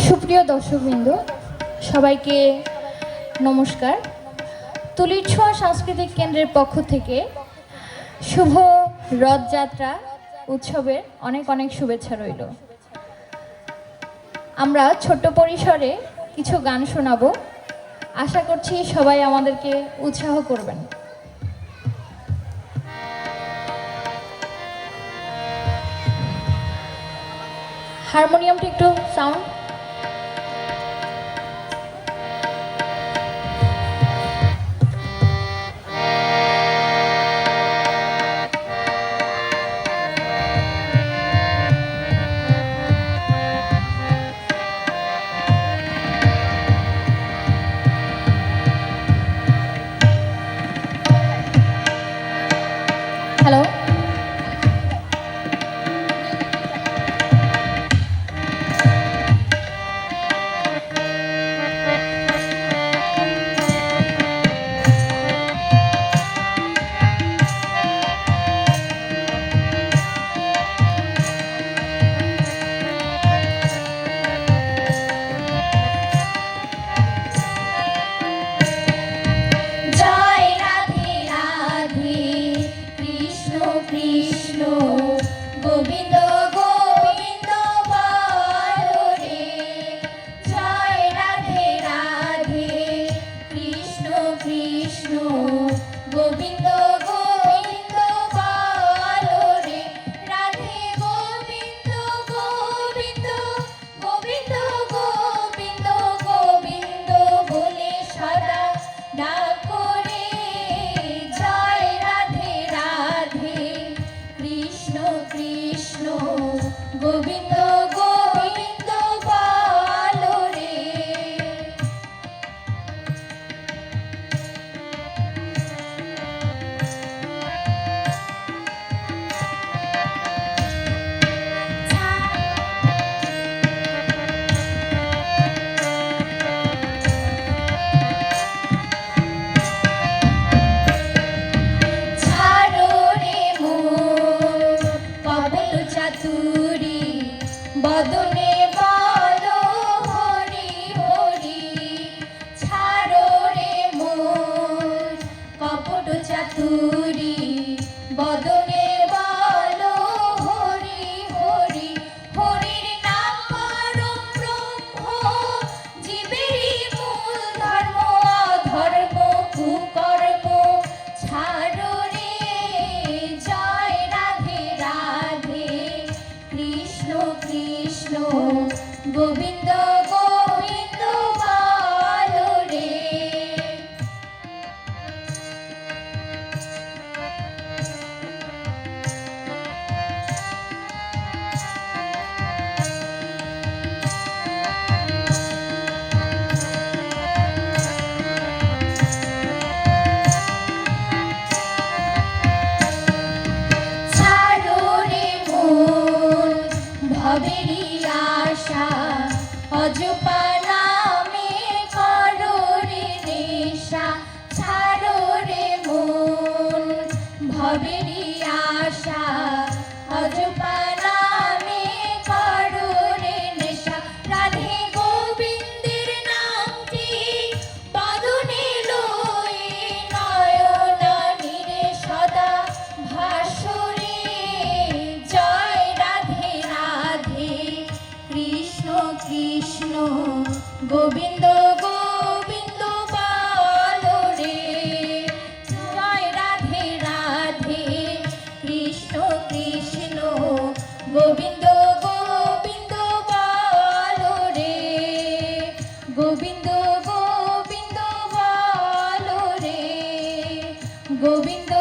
সুপ্রিয় দর্শকবৃন্দ, সবাইকে নমস্কার। তুলির ছোঁয়া সাংস্কৃতিক কেন্দ্রের পক্ষ থেকে শুভ রথযাত্রা উৎসবের অনেক অনেক শুভেচ্ছা রইল। আমরা ছোট্ট পরিসরে কিছু গান শোনাবো, আশা করছি সবাই আমাদেরকে উৎসাহ করবেন। হারমোনিয়ামটা একটু সাউন্ড। হ্যালো, গোবিন্দ গোবিন্দ বলো রে, জয় রাধে রাধে কৃষ্ণ কৃষ্ণ গোবিন্দ গোবিন্দ বলো রে, রাধে গোবিন্দ গোবিন্দ গোবিন্দ গোবিন্দ গোবিন্দ বলে সদা ডাক করে, জয় রাধে রাধে কৃষ্ণ কৃষ্ণ গোবিন্দ গোবিন্দ বলো রে। ছাড়ো রে মোর কবল চাতুরি, বদনে বলো হরি হরি। ছাড়ো রে মোর কপট চাতুরি, বদনে বলো হরি হরি। হরির নাম পরম ব্রহ্ম, জীবেরই মূল ধর্ম, অধর্ম কুকর্ম ছাড়ো রে, জয় রাধে রাধে কৃষ্ণ কৃষ্ণ গোবিন্দ গোবিন্দ বলো রে। ছাড়ো রে মন ভবেরই আশা, অজপা নামে করো রে নেশা। ছাড়ো রে মন ভবেরই আশা, অজপা নামে করো রে নেশা। রাধে গোবিন্দের নামটি বদনে লয়ে, নয়না নীরে সদা ভাসরে, জয় রাধে রাধে কৃষ্ণ কৃষ্ণ গোবিন্দ গোবিন্দ বলো রে। জয় রাধে রাধে কৃষ্ণ কৃষ্ণ গোবিন্দ গোবিন্দ বলো রে, গোবিন্দ গোবিন্দ বলো রে, গোবিন্দ